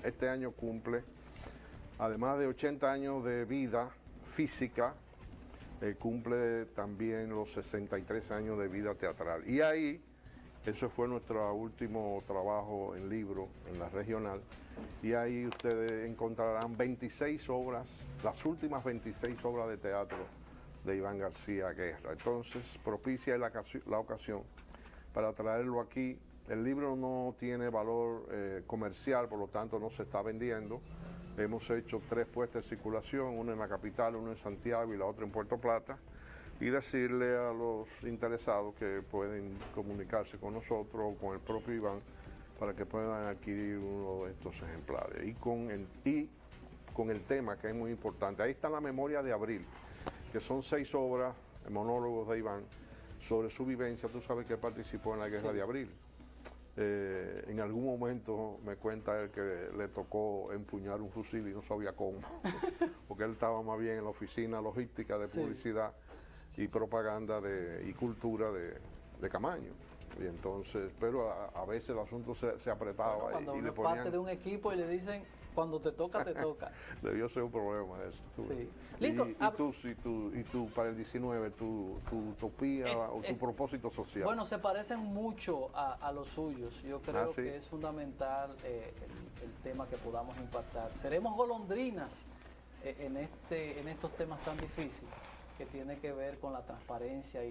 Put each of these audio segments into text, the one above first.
Este año cumple, además de 80 años de vida física, cumple también los 63 años de vida teatral. Y ahí, ese fue nuestro último trabajo en libro, en la regional, y ahí ustedes encontrarán 26 obras, las últimas 26 obras de teatro de Iván García Guerra. Entonces, propicia la ocasión para traerlo aquí. El libro no tiene valor comercial, por lo tanto no se está vendiendo. Hemos hecho 3 puestas en circulación, una en la capital, una en Santiago y la otra en Puerto Plata. Y decirle a los interesados que pueden comunicarse con nosotros o con el propio Iván para que puedan adquirir uno de estos ejemplares. Y con el tema que es muy importante. Ahí está la memoria de abril, que son 6 obras, monólogos de Iván, sobre su vivencia. Tú sabes que participó en la Guerra de Abril. En algún momento me cuenta él que le tocó empuñar un fusil y no sabía cómo, porque él estaba más bien en la oficina logística de publicidad y propaganda y cultura de Camaño. Y entonces, pero a veces el asunto se apretaba. Bueno, cuando y uno le es ponían, parte de un equipo y le dicen, cuando te toca, te toca. Debió ser un problema eso. Sí. Y tú, para el 19, tu utopía o tu propósito social. Bueno, se parecen mucho a los suyos. Yo creo que es fundamental el tema que podamos impactar. Seremos golondrinas en estos temas tan difíciles que tiene que ver con la transparencia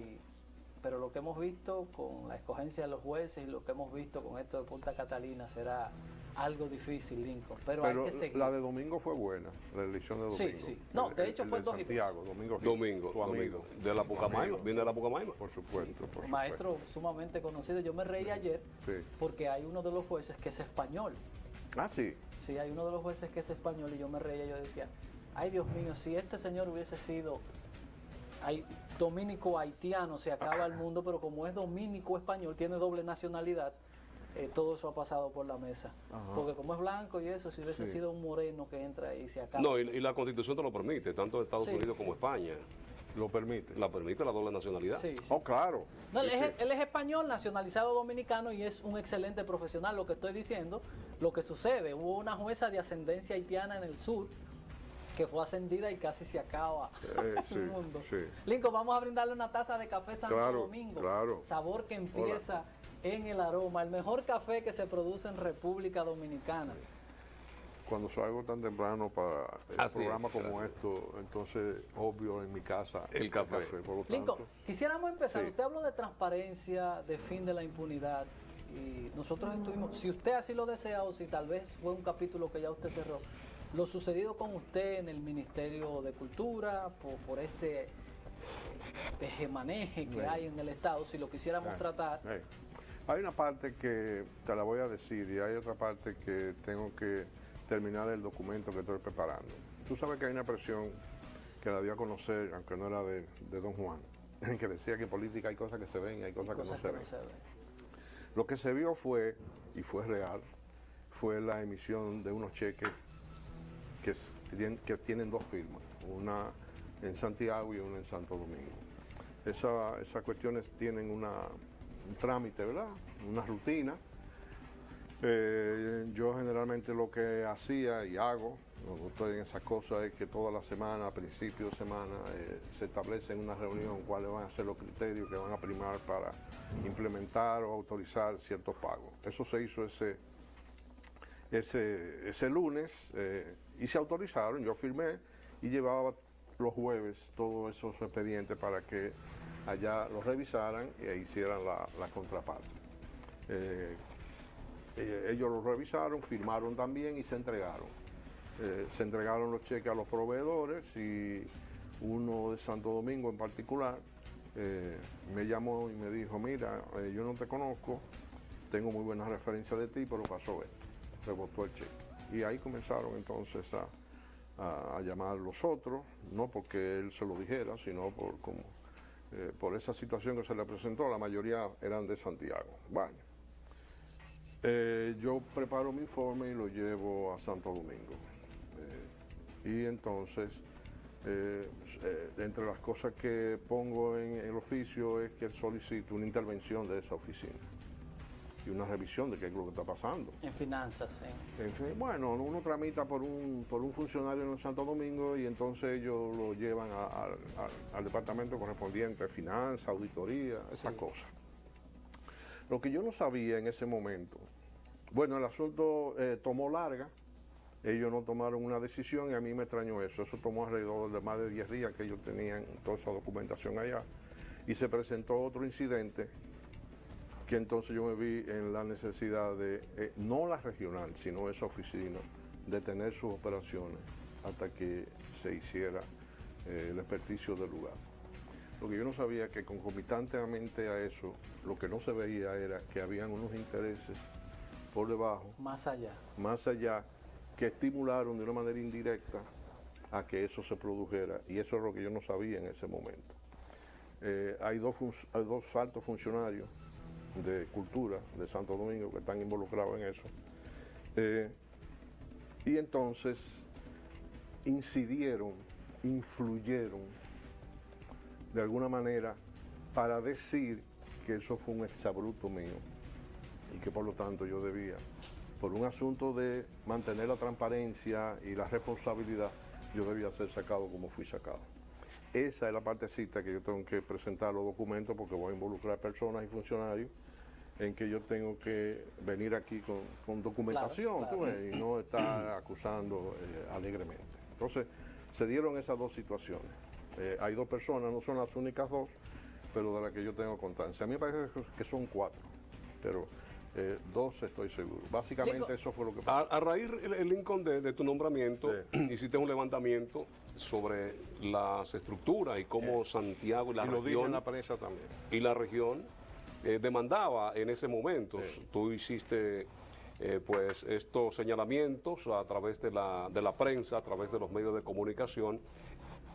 pero lo que hemos visto con la escogencia de los jueces y lo que hemos visto con esto de Punta Catalina será algo difícil, Lincoln, pero hay que seguir. La de domingo fue buena, la elección de domingo. Sí. No, de hecho fue 2 y 2. Santiago, Domingo. De la Pucamaima, viene de la Pucamaima. Por supuesto, por supuesto. Maestro sumamente conocido. Yo me reí ayer porque hay uno de los jueces que es español. Ah, sí. Sí, hay uno de los jueces que es español y yo me reía, yo decía, ay Dios mío, si este señor hubiese sido dominico haitiano, se acaba el mundo, pero como es dominico español, tiene doble nacionalidad, todo eso ha pasado por la mesa. Porque como es blanco y eso, si hubiese sido un moreno que entra y se acaba. No, y la Constitución te lo permite, tanto de Estados Unidos como España. Lo permite. La permite la doble nacionalidad. Sí. Oh, claro. No, él es español, nacionalizado dominicano y es un excelente profesional. Lo que estoy diciendo, lo que sucede, hubo una jueza de ascendencia haitiana en el sur que fue ascendida y casi se acaba el mundo. Lincoln, vamos a brindarle una taza de café Santo Domingo. Claro. Sabor que empieza en el aroma. El mejor café que se produce en República Dominicana. Cuando salgo tan temprano para un programa como esto, entonces, obvio, en mi casa, el café. Por lo tanto, Lincoln, quisiéramos empezar. Usted habló de transparencia, de fin de la impunidad. Y nosotros estuvimos, si usted así lo desea o si tal vez fue un capítulo que ya usted cerró, lo sucedido con usted en el Ministerio de Cultura, por este tejemaneje que hay en el Estado, si lo quisiéramos tratar. Hay una parte que te la voy a decir y hay otra parte que tengo que terminar el documento que estoy preparando. Tú sabes que hay una presión que la dio a conocer, aunque no era de don Juan, que decía que en política hay cosas que se ven y hay cosas que no se ven. Lo que se vio fue, y fue real, fue la emisión de unos cheques que tienen 2 firmas, una en Santiago y una en Santo Domingo. Esas cuestiones tienen un trámite, ¿verdad? Una rutina. Yo generalmente lo que hacía y hago, cuando estoy en esas cosas, es que toda la semana, a principio de semana, se establece en una reunión cuáles van a ser los criterios que van a primar para implementar o autorizar ciertos pagos. Eso se hizo ese lunes y se autorizaron, yo firmé y llevaba los jueves todos esos expedientes para que allá los revisaran e hicieran la contraparte. Ellos los revisaron, firmaron también y se entregaron. Se entregaron los cheques a los proveedores y uno de Santo Domingo en particular me llamó y me dijo, mira, yo no te conozco, tengo muy buena referencia de ti, pero pasó esto. Rebotó el cheque. Y ahí comenzaron entonces a llamar los otros, no porque él se lo dijera, sino por esa situación que se le presentó. La mayoría eran de Santiago. Bueno, yo preparo mi informe y lo llevo a Santo Domingo. Y entonces, entre las cosas que pongo en el oficio es que solicito una intervención de esa oficina. y una revisión de qué es lo que está pasando. En finanzas, Bueno, uno tramita por un funcionario en Santo Domingo y entonces ellos lo llevan al departamento correspondiente, finanzas, auditoría, esas cosas. Lo que yo no sabía en ese momento, bueno, el asunto tomó larga, ellos no tomaron una decisión y a mí me extrañó eso. Eso tomó alrededor de más de 10 días que ellos tenían toda esa documentación allá y se presentó otro incidente que entonces yo me vi en la necesidad de, no la regional, sino esa oficina, de tener sus operaciones hasta que se hiciera el experticio del lugar. Lo que yo no sabía es que concomitantemente a eso, lo que no se veía era que habían unos intereses por debajo, más allá, que estimularon de una manera indirecta a que eso se produjera, y eso es lo que yo no sabía en ese momento. Hay dos altos funcionarios de cultura de Santo Domingo que están involucrados en eso, y entonces influyeron de alguna manera para decir que eso fue un exabrupto mío y que por lo tanto yo debía, por un asunto de mantener la transparencia y la responsabilidad, yo debía ser sacado como fui sacado. Esa es la partecita que yo tengo que presentar los documentos, porque voy a involucrar personas y funcionarios en que yo tengo que venir aquí con documentación, claro. Y no estar acusando alegremente. Entonces, se dieron esas dos situaciones. Hay dos personas, no son las únicas dos, pero de las que yo tengo constancia. A mí me parece que son 4, pero 2 estoy seguro. Básicamente Lincoln, eso fue lo que pasó. A raíz, Lincoln, de tu nombramiento, hiciste un levantamiento sobre las estructuras y cómo Santiago y la región... lo dije en la prensa también. Y la región demandaba en ese momento. Tú hiciste pues estos señalamientos a través de la prensa, a través de los medios de comunicación.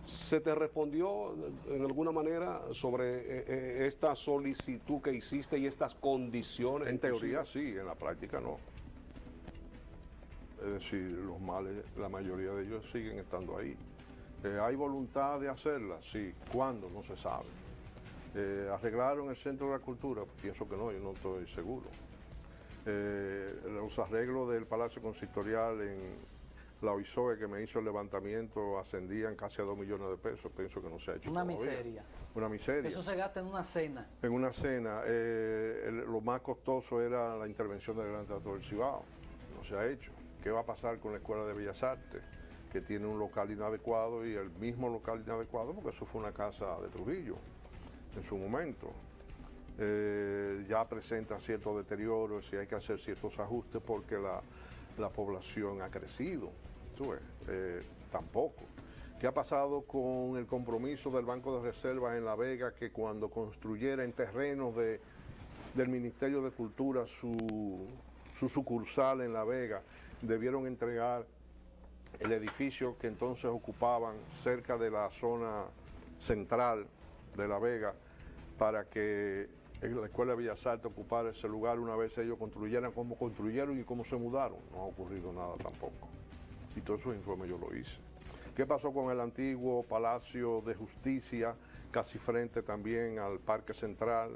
¿Se te respondió en alguna manera sobre esta solicitud que hiciste y estas condiciones? En teoría sí, en la práctica no. Es decir, los males, la mayoría de ellos siguen estando ahí. ¿Hay voluntad de hacerla? Sí. ¿Cuándo? No se sabe. ¿Arreglaron el Centro de la Cultura? Pienso que no, yo no estoy seguro. Los arreglos del Palacio Consistorial en la OISOE que me hizo el levantamiento ascendían casi a 2 millones de pesos, pienso que no se ha hecho todavía. Miseria. Una miseria. Eso se gasta en una cena. En una cena. Lo más costoso era la intervención del Gran Teatro del Cibao, no se ha hecho. ¿Qué va a pasar con la Escuela de Bellas Artes, que tiene un local inadecuado y el mismo local inadecuado, porque eso fue una casa de Trujillo en su momento? Ya presenta ciertos deterioros y hay que hacer ciertos ajustes porque la población ha crecido. Tampoco. ¿Qué ha pasado con el compromiso del Banco de Reservas en La Vega, que cuando construyera en terrenos del Ministerio de Cultura su sucursal en La Vega, debieron entregar el edificio que entonces ocupaban cerca de la zona central de La Vega para que la Escuela de Bellas Artes ocupara ese lugar una vez ellos construyeran como construyeron y cómo se mudaron? No ha ocurrido nada tampoco. Y todos esos informes yo lo hice. ¿Qué pasó con el antiguo Palacio de Justicia, casi frente también al Parque Central,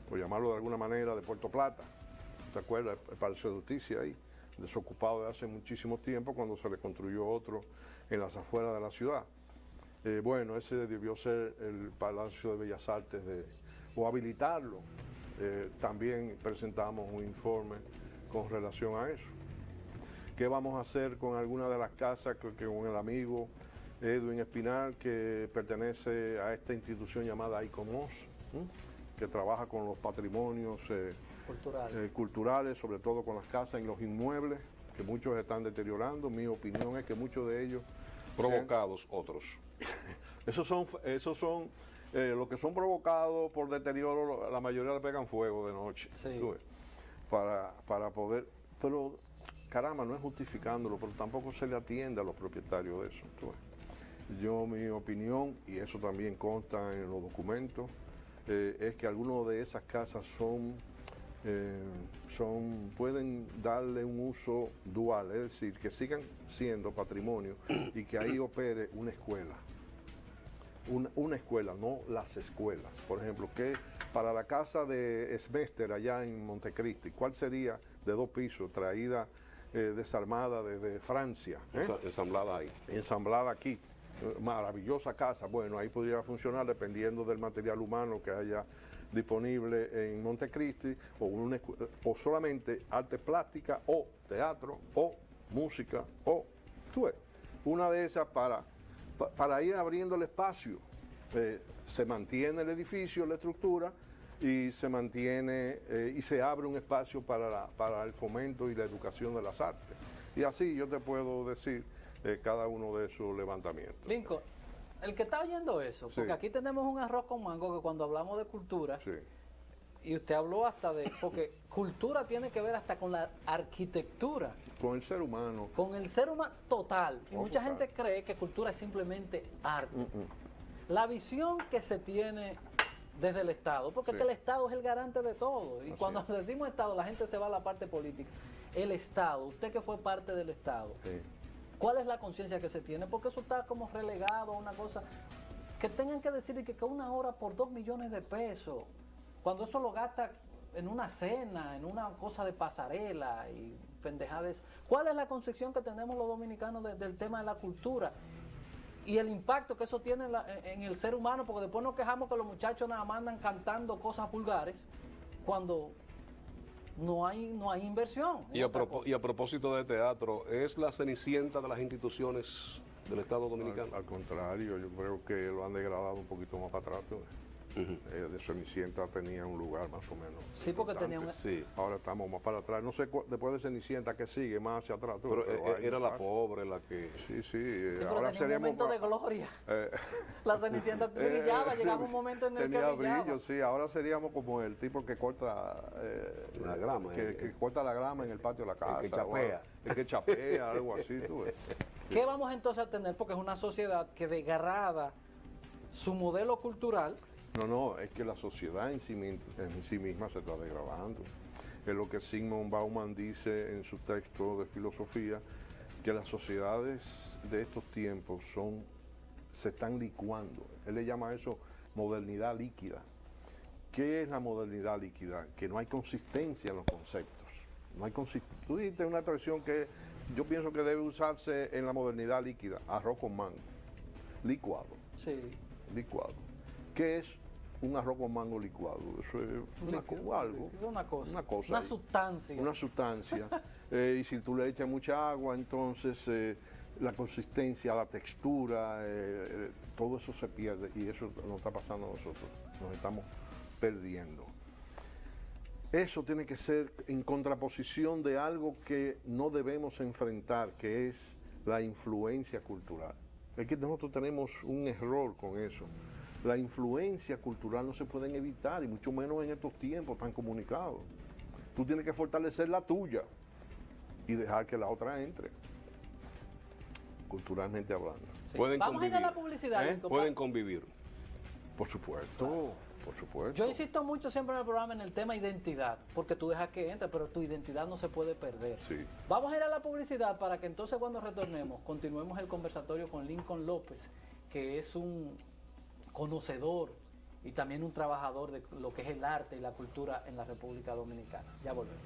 por llamarlo de alguna manera, de Puerto Plata? ¿Te acuerdas? El Palacio de Justicia ahí, desocupado de hace muchísimo tiempo cuando se le construyó otro en las afueras de la ciudad. Bueno, ese debió ser el Palacio de Bellas Artes o habilitarlo. También presentamos un informe con relación a eso. ¿Qué vamos a hacer con alguna de las casas que con el amigo Edwin Espinal, que pertenece a esta institución llamada ICOMOS, que trabaja con los patrimonios culturales, sobre todo con las casas y los inmuebles, que muchos están deteriorando? Mi opinión es que muchos de ellos... Provocados otros. Esos son los que son provocados por deterioro, la mayoría le pegan fuego de noche. Sí. Para poder... Pero, caramba, no es justificándolo, pero tampoco se le atiende a los propietarios de eso. Yo, mi opinión, y eso también consta en los documentos, es que algunas de esas casas pueden darle un uso dual, es decir, que sigan siendo patrimonio y que ahí opere una escuela. Una escuela, no las escuelas. Por ejemplo, ¿qué para la casa de Esmester allá en Montecristi, ¿cuál sería de 2 pisos, traída desarmada desde Francia? Ensamblada ahí. Ensamblada aquí. Maravillosa casa. Bueno, ahí podría funcionar dependiendo del material humano que haya disponible en Montecristi, o solamente arte plástica, o teatro, o música, o tú ves, una de esas para ir abriendo el espacio. Se mantiene el edificio, la estructura, y se mantiene y se abre un espacio para el fomento y la educación de las artes. Y así yo te puedo decir cada uno de esos levantamientos. Lincoln, el que está oyendo eso, porque aquí tenemos un arroz con mango que cuando hablamos de cultura, y usted habló hasta de, porque cultura tiene que ver hasta con la arquitectura. Con el ser humano. Con el ser humano total. Y mucha gente cree que cultura es simplemente arte. La visión que se tiene desde el Estado, porque es que el Estado es el garante de todo. Y cuando decimos Estado, la gente se va a la parte política. El Estado, usted que fue parte del Estado, ¿cuál es la conciencia que se tiene? Porque eso está como relegado a una cosa que tengan que decir que una hora por 2 millones de pesos, cuando eso lo gasta en una cena, en una cosa de pasarela y pendejadas. ¿Cuál es la concepción que tenemos los dominicanos del tema de la cultura? Y el impacto que eso tiene en el ser humano, porque después nos quejamos que los muchachos nada más andan cantando cosas vulgares cuando no hay inversión. Y a propósito de teatro, ¿es la Cenicienta de las instituciones del Estado Dominicano? Al contrario, yo creo que lo han degradado un poquito más para atrás. De Cenicienta tenía un lugar más o menos. Sí, porque tenía un... Ahora estamos más para atrás. No sé, después de Cenicienta, ¿qué sigue más hacia atrás? Pero era la pobre la que... Sí, ahora tenía un momento de gloria. La Cenicienta brillaba, llegaba un momento en el que brillaba. Tenía brillo, sí. Ahora seríamos como el tipo que corta la grama. Que corta la grama en el patio de la casa. El que chapea. El que chapea, algo así, tú ves. ¿Qué vamos entonces a tener? Porque es una sociedad que degrada su modelo cultural. No, es que la sociedad en sí misma se está degradando. Es lo que Zygmunt Bauman dice en su texto de filosofía, que las sociedades de estos tiempos se están licuando. Él le llama a eso modernidad líquida. ¿Qué es la modernidad líquida? Que no hay consistencia en los conceptos. No hay Tú dijiste una expresión que yo pienso que debe usarse en la modernidad líquida: arroz con mango, licuado. Sí. Licuado. ¿Qué es un arroz con mango licuado? Eso es una sustancia. Una sustancia. Y si tú le echas mucha agua, entonces la consistencia, la textura, todo eso se pierde, y eso nos está pasando a nosotros. Nos estamos perdiendo. Eso tiene que ser en contraposición de algo que no debemos enfrentar, que es la influencia cultural. Es que nosotros tenemos un error con eso. La influencia cultural no se pueden evitar, y mucho menos en estos tiempos tan comunicados. Tú tienes que fortalecer la tuya y dejar que la otra entre, culturalmente hablando. Sí. Vamos a ir a la publicidad. Pueden convivir. Por supuesto, por supuesto. Yo insisto mucho siempre en el programa en el tema identidad, porque tú dejas que entre, pero tu identidad no se puede perder. Sí. Vamos a ir a la publicidad para que entonces cuando retornemos continuemos el conversatorio con Lincoln López, que es un conocedor y también un trabajador de lo que es el arte y la cultura en la República Dominicana. Ya volvemos.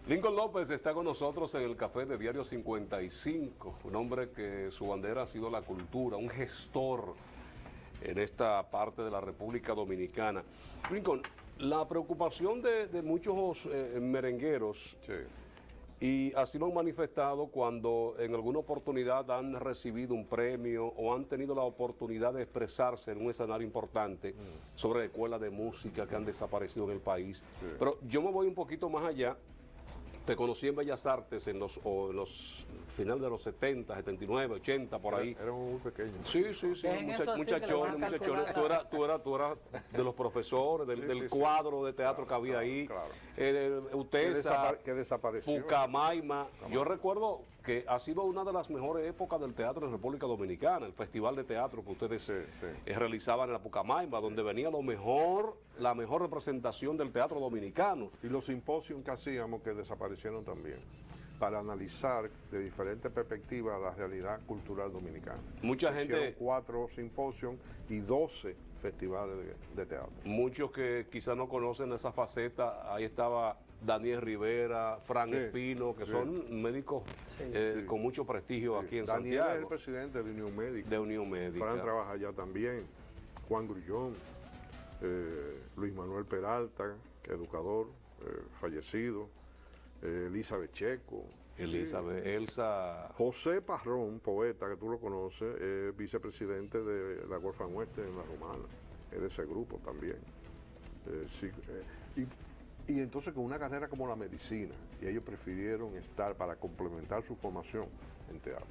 Lincoln López está con nosotros en el café de Diario 55, un hombre que su bandera ha sido la cultura, un gestor en esta parte de la República Dominicana. Lincoln, la preocupación de muchos merengueros, Sí. y así lo han manifestado cuando en alguna oportunidad han recibido un premio o han tenido la oportunidad de expresarse en un escenario importante sobre escuelas de música que han desaparecido en el país. Sí. Pero yo me voy un poquito más allá. Te conocí en Bellas Artes en los finales de los 70, 79, 80, por ahí. Éramos muy pequeños. Sí, Dejen eso así, que le van a muchachones. calcular Tú eras de los profesores, del sí, cuadro de teatro que había ahí. Claro. Utesa, Que desapareció. Pucamaima. Yo recuerdo que ha sido una de las mejores épocas del teatro en República Dominicana, el festival de teatro que ustedes realizaban en la Pucamaima, donde venía la mejor representación del teatro dominicano. Y los simposios que hacíamos que desaparecieron también, para analizar de diferentes perspectivas la realidad cultural dominicana. Mucha Hicieron gente, 4 simposios y 12 festivales de teatro. muchos que quizás no conocen esa faceta, ahí estaba Daniel Rivera, Fran Sí, Espino, que sí. son médicos Sí. con mucho prestigio aquí en Daniel es el Santiago, presidente de Unión Médica. de Unión Médica. Fran trabaja allá también. Juan Grullón, Luis Manuel Peralta, que es educador, fallecido, Elizabeth Checo. Elizabeth, Elsa. José Parrón, poeta, que tú lo conoces, vicepresidente de la Golfan Oeste en La Romana, es de ese grupo también. Y entonces con una carrera como la medicina, y ellos prefirieron estar para complementar su formación en teatro.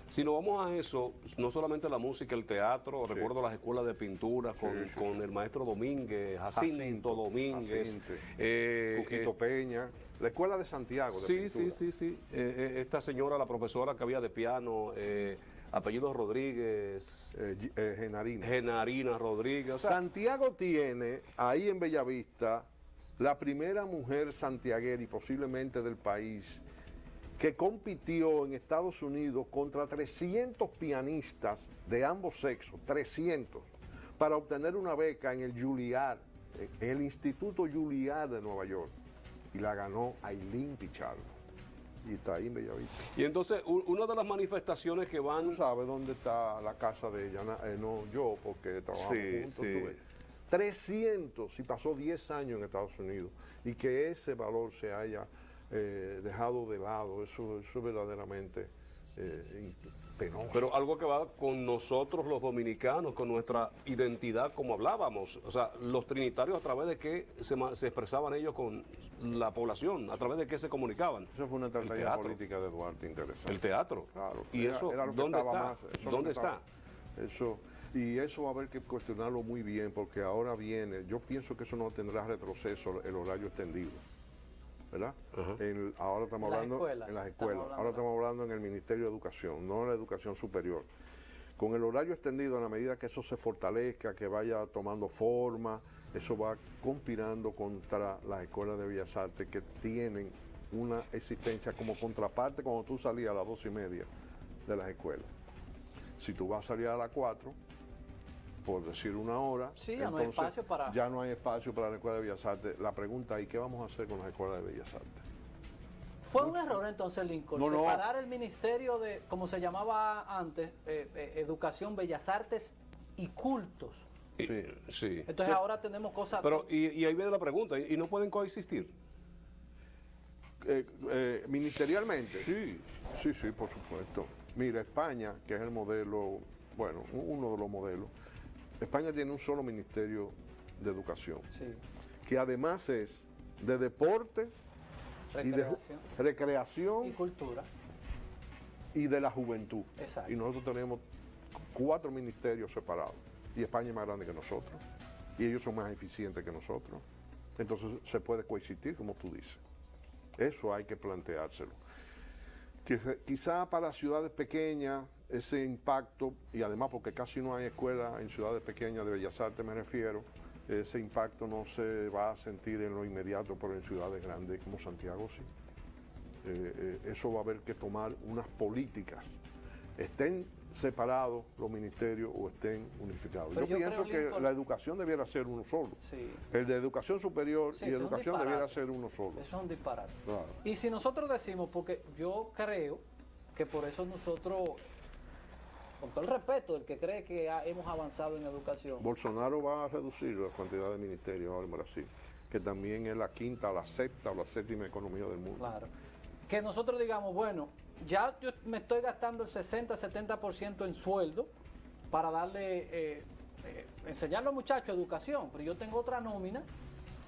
Si nos vamos a eso, no solamente la música, el teatro, Sí. recuerdo las escuelas de pintura con el maestro Domínguez, Jacinto Domínguez. Cuquito Peña, la escuela de Santiago de pintura. Sí. Esta señora, la profesora que había de piano, apellido Rodríguez, Genarina. Genarina Rodríguez. O sea, Santiago tiene ahí en Bellavista la primera mujer santiaguera y posiblemente del país que compitió en Estados Unidos contra 300 pianistas de ambos sexos, 300, para obtener una beca en el Juilliard, en el Instituto Juilliard de Nueva York. Y la ganó Ailín Pichardo. Y está ahí en Bellavista. y entonces una de las manifestaciones que van... ¿Tú sabes dónde está la casa de ella? No yo, porque trabajamos juntos. Sí. tú ves. 300 y pasó 10 años en Estados Unidos. Y que ese valor se haya dejado de lado, eso es verdaderamente penoso. Pero algo que va con nosotros los dominicanos, con nuestra identidad, como hablábamos. O sea, los trinitarios, a través de qué se expresaban ellos con la población, a través de qué se comunicaban. Eso fue una estrategia teatro. política de Duarte interesante. El teatro. Claro. ¿Y eso era lo que dónde estaba está? más, eso es lo ¿Dónde que estaba. está? Y eso va a haber que cuestionarlo muy bien, porque ahora viene, yo pienso que eso no tendrá retroceso, el horario extendido. ¿Verdad? Ajá. Ahora estamos hablando en las escuelas, ahora estamos hablando en el Ministerio de Educación, no en la educación superior. Con el horario extendido, en la medida que eso se fortalezca, que vaya tomando forma, eso va conspirando contra las escuelas de Bellas Artes que tienen una existencia como contraparte cuando tú salías a las 2:30 de las escuelas. Si tú vas a salir a las 4, por decir una hora, Sí, ya no hay espacio para... ya no hay espacio para la Escuela de Bellas Artes. La pregunta es, ¿qué vamos a hacer con las escuelas de Bellas Artes? Fue un error entonces, Lincoln, No. separar el ministerio de, como se llamaba antes, Educación, Bellas Artes y Cultos. Sí. Entonces ahora tenemos cosas... Pero, y ahí viene la pregunta, ¿y no pueden coexistir? Ministerialmente. Sí. Sí, por supuesto. Mira, España, que es el modelo, bueno, uno de los modelos, España tiene un solo ministerio de educación, Sí, que además es de deporte y de recreación y cultura. y de la juventud. Exacto. Y nosotros tenemos 4 ministerios separados. Y España es más grande que nosotros. Y ellos son más eficientes que nosotros. Entonces se puede coexistir, como tú dices. Eso hay que planteárselo. Quizá para ciudades pequeñas ese impacto, y además porque casi no hay escuela en ciudades pequeñas de Bellas Artes me refiero, ese impacto no se va a sentir en lo inmediato, pero en ciudades grandes como Santiago sí. Eso va a haber que tomar unas políticas, estén separados los ministerios o estén unificados. Pero yo pienso que Lincoln, la educación debiera ser uno solo. Sí. El de educación superior Sí, y educación debiera ser uno solo. Eso es un disparate. Claro. Y si nosotros decimos, porque yo creo que por eso nosotros, con todo el respeto del que cree que hemos avanzado en educación. Bolsonaro va a reducir la cantidad de ministerios ahora en Brasil, que también es la quinta, la sexta o la séptima economía del mundo. Claro. Que nosotros digamos, bueno, ya yo me estoy gastando el 60-70% en sueldo para darle, enseñar a los muchachos educación, pero yo tengo otra nómina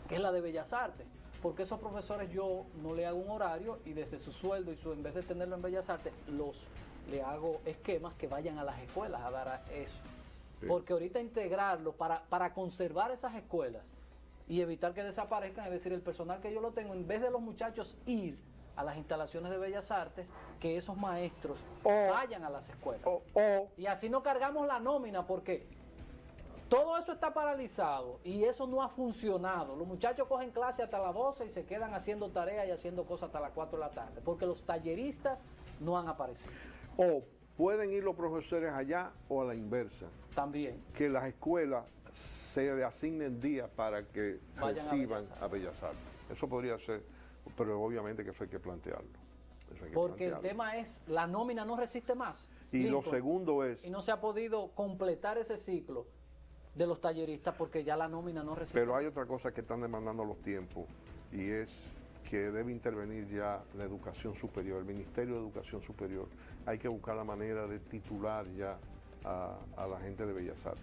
que es la de Bellas Artes, porque esos profesores yo no le hago un horario y desde su sueldo y en vez de tenerlo en Bellas Artes, le hago esquemas que vayan a las escuelas a dar a eso. Sí. Porque ahorita integrarlo para conservar esas escuelas y evitar que desaparezcan, es decir, el personal que yo lo tengo, en vez de los muchachos ir a las instalaciones de Bellas Artes, que esos maestros vayan a las escuelas. Y así no cargamos la nómina, porque todo eso está paralizado y eso no ha funcionado. Los muchachos cogen clase hasta las 12 y se quedan haciendo tareas y haciendo cosas hasta las 4 de la tarde, porque los talleristas no han aparecido. O pueden ir los profesores allá o a la inversa. También. Que las escuelas se le asignen días para que reciban a Bellas Artes. Eso podría ser, pero obviamente que eso hay que plantearlo. Porque el tema es, la nómina no resiste más. Y Lincoln, lo segundo es... Y no se ha podido completar ese ciclo de los talleristas porque ya la nómina no resiste. Pero hay otra cosa que están demandando los tiempos y es que debe intervenir ya la educación superior, el Ministerio de Educación Superior. Hay que buscar la manera de titular ya a la gente de Bellas Artes,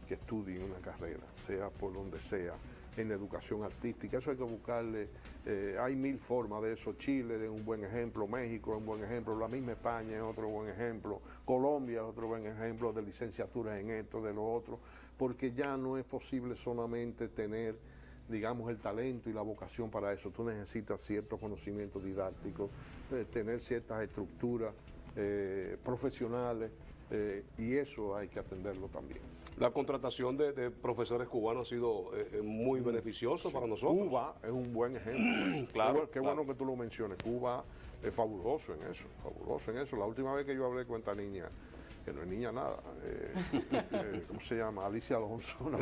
que estudien una carrera, sea por donde sea, en la educación artística. Eso hay que buscarle, hay mil formas de eso. Chile es un buen ejemplo, México es un buen ejemplo, la misma España es otro buen ejemplo, Colombia es otro buen ejemplo de licenciaturas en esto, de lo otro, porque ya no es posible solamente tener, digamos, el talento y la vocación para eso. Tú necesitas ciertos conocimientos didácticos, tener ciertas estructuras profesionales, y eso hay que atenderlo también. La contratación de profesores cubanos ha sido muy beneficioso para nosotros. Cuba es un buen ejemplo. Claro, qué bueno que tú lo menciones. Cuba es fabuloso en eso, fabuloso en eso. La última vez que yo hablé con esta niña, que no es niña nada, ¿cómo se llama? Alicia Alonso, una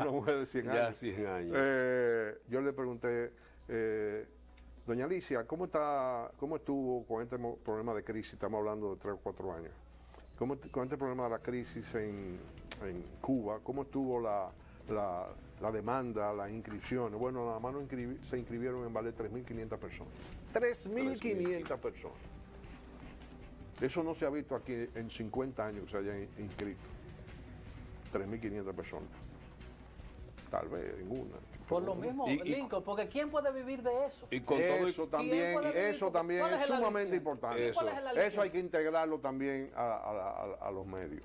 mujer de 100 años. Ya 100 años. Yo le pregunté, doña Alicia, ¿cómo estuvo con este problema de crisis? Estamos hablando de 3 o 4 años. Con este problema de la crisis en Cuba, ¿cómo estuvo la demanda, las inscripciones? Bueno, nada más se inscribieron en Ballet 3.500 personas. 3.500 personas. Eso no se ha visto aquí en 50 años que se hayan inscrito. 3.500 personas. Tal vez ninguna. Por lo mismo, Lincoln, porque ¿quién puede vivir de eso? Y con eso también es sumamente importante. Eso hay que integrarlo también a los medios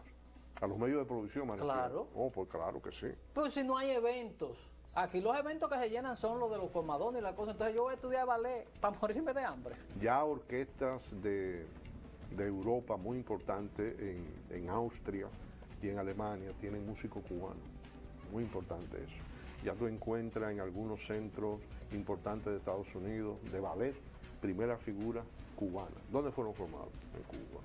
de producción. Claro. Pues claro que sí. Pues si no hay eventos, aquí los eventos que se llenan son los de los colmadones y la cosa. Entonces yo voy a estudiar ballet para morirme de hambre. Ya orquestas de Europa muy importantes en Austria y en Alemania tienen músicos cubanos. Muy importante eso. Ya tú encuentras en algunos centros importantes de Estados Unidos de ballet, primera figura cubana. ¿Dónde fueron formados? En Cuba.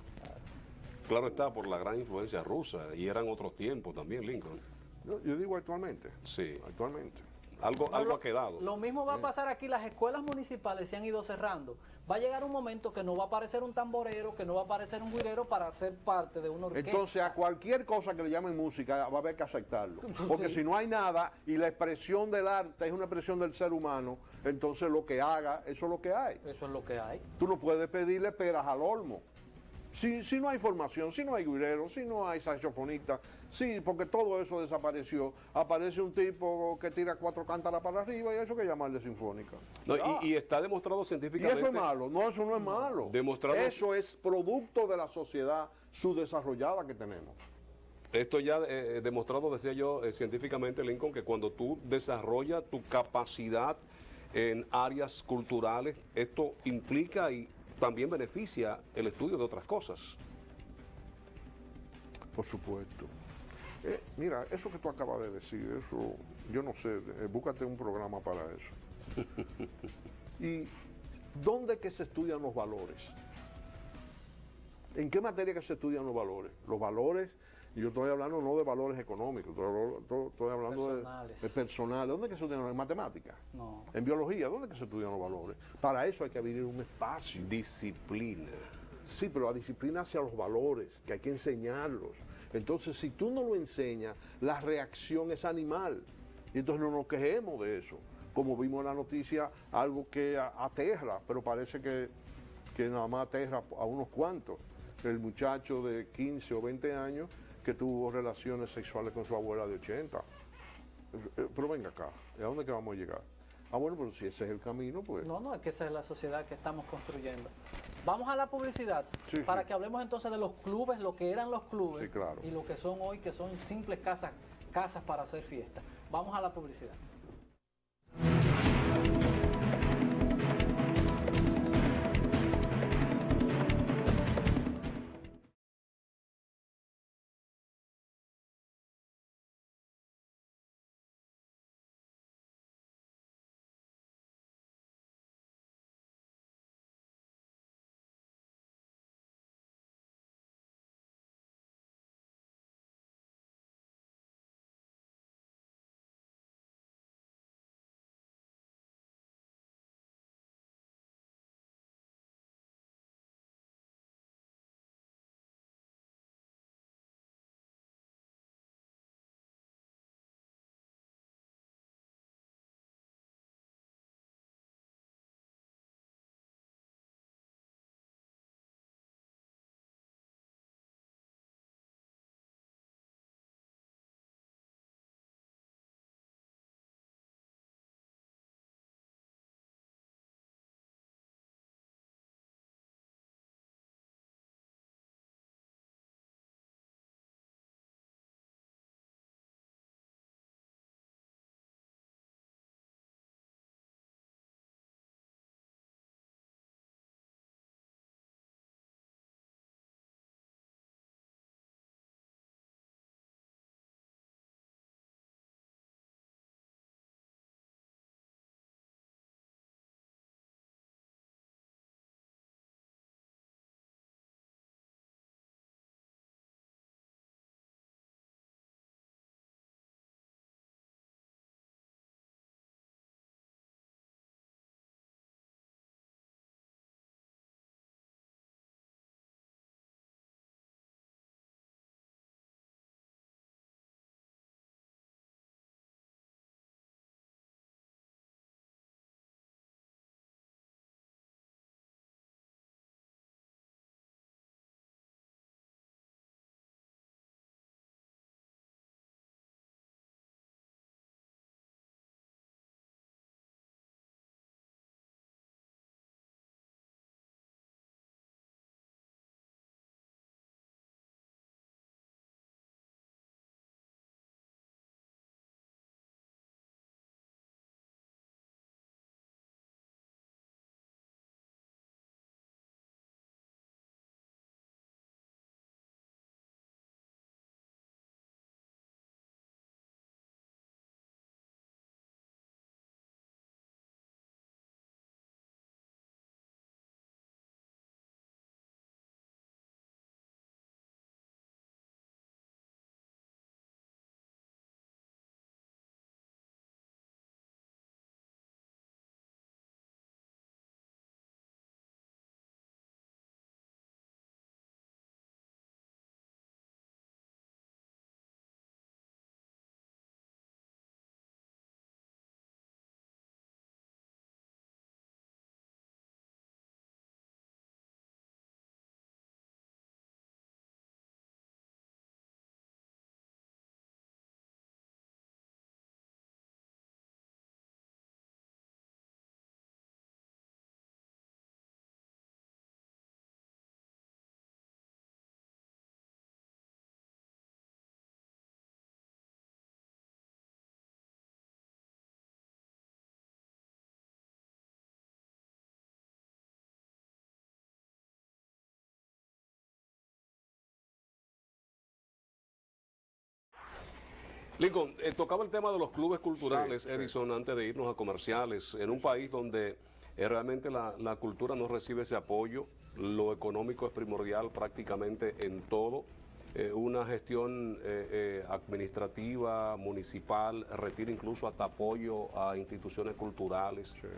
Claro está, por la gran influencia rusa, y eran otros tiempos también, Lincoln. Yo digo actualmente. Sí. Actualmente. Algo ha quedado. Lo mismo va a pasar aquí, las escuelas municipales se han ido cerrando. Va a llegar un momento que no va a aparecer un tamborero, que no va a aparecer un guirero para ser parte de una orquesta. Entonces a cualquier cosa que le llamen música va a haber que aceptarlo. Porque si no hay nada y la expresión del arte es una expresión del ser humano, entonces lo que haga, eso es lo que hay. Eso es lo que hay. Tú no puedes pedirle peras al olmo. Si no hay formación, si no hay guirero, si no hay saxofonista, sí, porque todo eso desapareció. Aparece un tipo que tira 4 cántaras para arriba y eso que llamarle sinfónica. No, y está demostrado Y científicamente. eso es malo, no, eso no es malo. Demostrado, eso es producto de la sociedad subdesarrollada que tenemos. Esto ya demostrado, decía yo, científicamente, Lincoln, que cuando tú desarrollas tu capacidad en áreas culturales, esto implica y también beneficia el estudio de otras cosas. Por supuesto. Mira, eso que tú acabas de decir, eso, yo no sé, búscate un programa para eso. ¿Y dónde es que se estudian los valores? ¿En qué materia que se estudian los valores? Los valores, y yo estoy hablando no de valores económicos, estoy hablando de personal. ¿Dónde es que se estudian? ¿En matemáticas? No. ¿En biología? ¿Dónde es que se estudian los valores? Para eso hay que abrir un espacio. Disciplina. Sí, pero la disciplina hacia los valores, que hay que enseñarlos. Entonces, si tú no lo enseñas, la reacción es animal. Y entonces no nos quejemos de eso. Como vimos en la noticia, algo que aterra, pero parece que nada más aterra a unos cuantos. El muchacho de 15 o 20 años que tuvo relaciones sexuales con su abuela de 80. Pero venga acá, ¿a dónde que vamos a llegar? Ah, bueno, pero si ese es el camino, pues... No, es que esa es la sociedad que estamos construyendo. Vamos a la publicidad para que hablemos entonces de los clubes, lo que eran los clubes y lo que son hoy, que son simples casas para hacer fiestas. Vamos a la publicidad. Lincoln, tocaba el tema de los clubes culturales, Edison, antes de irnos a comerciales, en un país donde Realmente la cultura no recibe ese apoyo, lo económico es primordial prácticamente en todo. Una gestión administrativa, municipal, retira incluso hasta apoyo a instituciones culturales. Sí.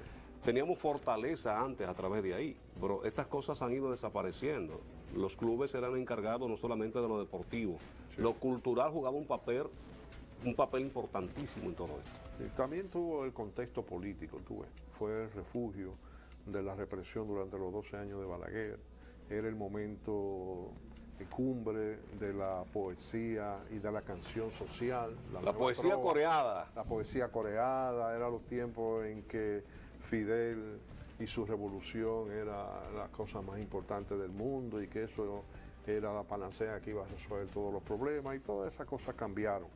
Teníamos fortaleza antes a través de ahí, pero estas cosas han ido desapareciendo. Los clubes eran encargados no solamente de lo deportivo, sí. Lo cultural jugaba un papel importantísimo en todo esto. Y también tuvo el contexto político, fue el refugio de la represión durante los 12 años de Balaguer, era el momento cumbre de la poesía y de la canción social. La poesía coreada. La poesía coreada, eran los tiempos en que Fidel y su revolución era la cosa más importante del mundo y que eso era la panacea que iba a resolver todos los problemas y todas esas cosas cambiaron.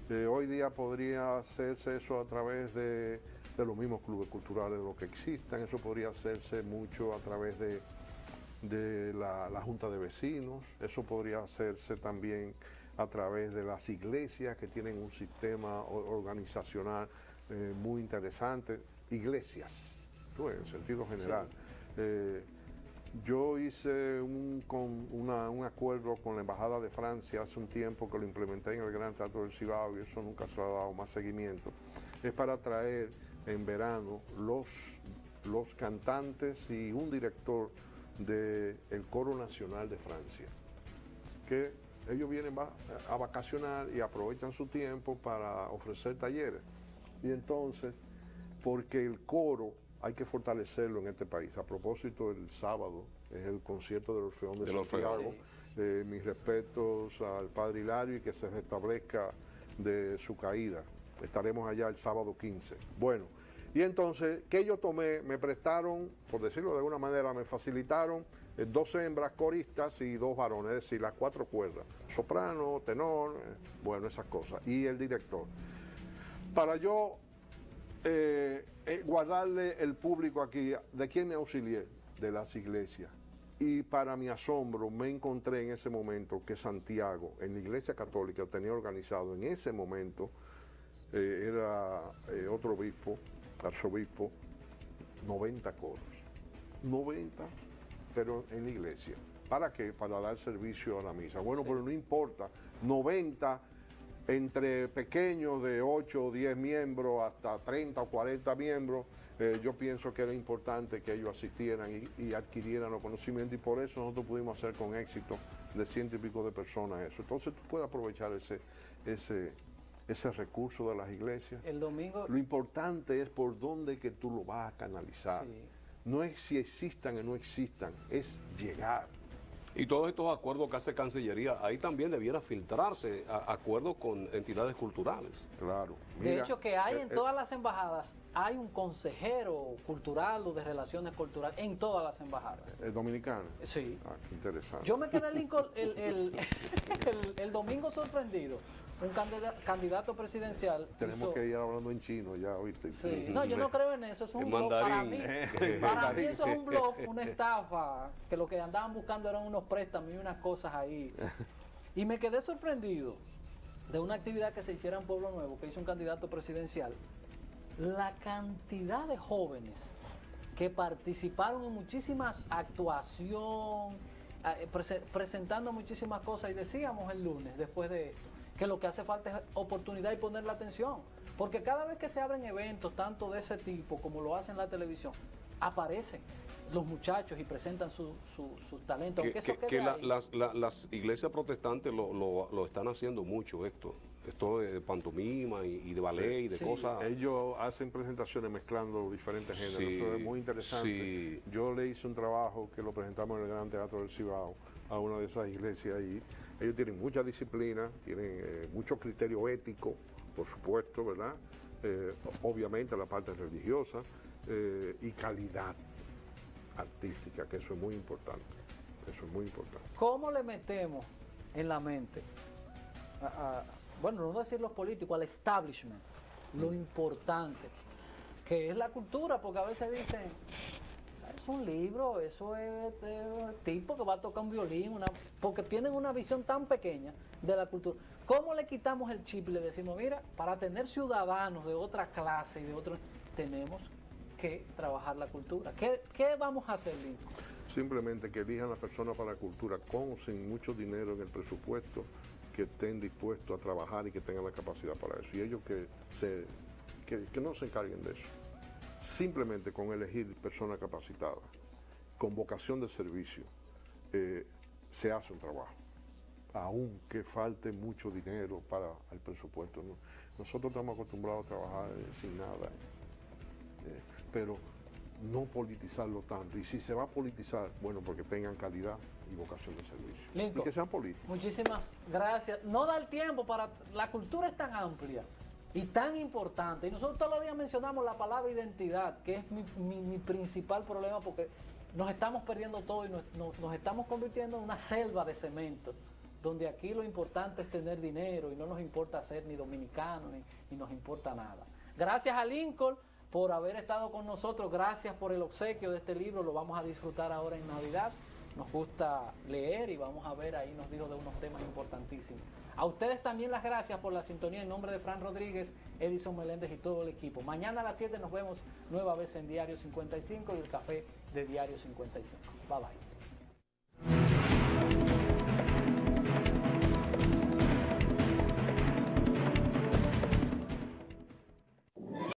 Hoy día podría hacerse eso a través de los mismos clubes culturales de los que existan, eso podría hacerse mucho a través de la Junta de Vecinos, eso podría hacerse también a través de las iglesias que tienen un sistema organizacional muy interesante, iglesias, en sentido general. Sí. Yo hice un acuerdo con la Embajada de Francia hace un tiempo que lo implementé en el Gran Teatro del Cibao y eso nunca se le ha dado más seguimiento. Es para traer en verano los cantantes y un director del Coro Nacional de Francia, que ellos vienen a vacacionar y aprovechan su tiempo para ofrecer talleres. Y entonces, porque el coro hay que fortalecerlo en este país. A propósito, el sábado es el concierto del Orfeón de Santiago. Sí. Mis respetos al padre Hilario y que se restablezca de su caída. Estaremos allá el sábado 15. Bueno, y entonces, ¿qué yo tomé? Me prestaron, por decirlo de alguna manera, me facilitaron 2 hembras coristas y 2 varones, es decir, las 4 cuerdas, soprano, tenor, bueno, esas cosas, y el director. Para yo guardarle el público aquí, ¿de quién me auxilié? De las iglesias. Y para mi asombro me encontré en ese momento que Santiago, en la iglesia católica, tenía organizado en ese momento, era otro obispo, arzobispo, 90 coros. 90, pero en la iglesia. ¿Para qué? Para dar servicio a la misa. Bueno, sí. Pero no importa, 90 entre pequeños de 8 o 10 miembros hasta 30 o 40 miembros, yo pienso que era importante que ellos asistieran y adquirieran los conocimientos y por eso nosotros pudimos hacer con éxito de 100 y pico de personas eso. Entonces tú puedes aprovechar ese recurso de las iglesias. El domingo... Lo importante es por dónde que tú lo vas a canalizar. Sí. No es si existan o no existan, es llegar. Y todos estos acuerdos que hace Cancillería, ahí también debiera filtrarse acuerdos con entidades culturales. Claro. Mira, de hecho, que hay en todas las embajadas, hay un consejero cultural o de relaciones culturales en todas las embajadas. ¿El dominicano? Sí. Ah, qué interesante. Yo me quedé el domingo sorprendido. Un candidato presidencial. Tenemos que ir hablando en chino ya, ¿oíste? Sí. No, yo no creo en eso, es un bluff para mí. Para mí eso es un bluff, una estafa, que lo que andaban buscando eran unos préstamos y unas cosas ahí. Y me quedé sorprendido de una actividad que se hiciera en Pueblo Nuevo, que hizo un candidato presidencial. La cantidad de jóvenes que participaron en muchísimas actuaciones, presentando muchísimas cosas, y decíamos el lunes, después de que lo que hace falta es oportunidad y poner la atención. Porque cada vez que se abren eventos, tanto de ese tipo como lo hacen en la televisión, aparecen los muchachos y presentan sus talentos. Las iglesias protestantes lo están haciendo mucho esto de pantomima y de ballet y de cosas. Ellos hacen presentaciones mezclando diferentes géneros, sí, eso es muy interesante. Sí. Yo le hice un trabajo que lo presentamos en el Gran Teatro del Cibao a una de esas iglesias ahí. Ellos tienen mucha disciplina, tienen mucho criterio ético, por supuesto, ¿verdad? Obviamente la parte religiosa y calidad artística, que eso es muy importante. Eso es muy importante. ¿Cómo le metemos en la mente, bueno, no voy a decir los políticos, al establishment, lo importante que es la cultura? Porque a veces dicen, es un libro, eso es tipo que va a tocar un violín, porque tienen una visión tan pequeña de la cultura. ¿Cómo le quitamos el chip y le decimos, mira, para tener ciudadanos de otra clase y de otro, tenemos que trabajar la cultura. ¿Qué vamos a hacer, Lincoln? Simplemente que elijan a las personas para la cultura con o sin mucho dinero en el presupuesto, que estén dispuestos a trabajar y que tengan la capacidad para eso. Y ellos que no se encarguen de eso. Simplemente con elegir personas capacitadas, con vocación de servicio, se hace un trabajo. Aunque falte mucho dinero para el presupuesto, ¿no? Nosotros estamos acostumbrados a trabajar sin nada, pero no politizarlo tanto. Y si se va a politizar, bueno, porque tengan calidad y vocación de servicio. Lincoln, y que sean políticos. Muchísimas gracias. No da el tiempo para... La cultura es tan amplia y tan importante. Y nosotros todos los días mencionamos la palabra identidad, que es mi principal problema, porque nos estamos perdiendo todo y nos estamos convirtiendo en una selva de cemento, donde aquí lo importante es tener dinero y no nos importa ser ni dominicanos ni nos importa nada. Gracias a Lincoln por haber estado con nosotros, gracias por el obsequio de este libro, lo vamos a disfrutar ahora en Navidad. Nos gusta leer y vamos a ver, ahí nos dijo de unos temas importantísimos. A ustedes también las gracias por la sintonía en nombre de Fran Rodríguez, Edison Meléndez y todo el equipo. Mañana a las 7 nos vemos nueva vez en Diario 55 y el café de Diario 55. Bye bye.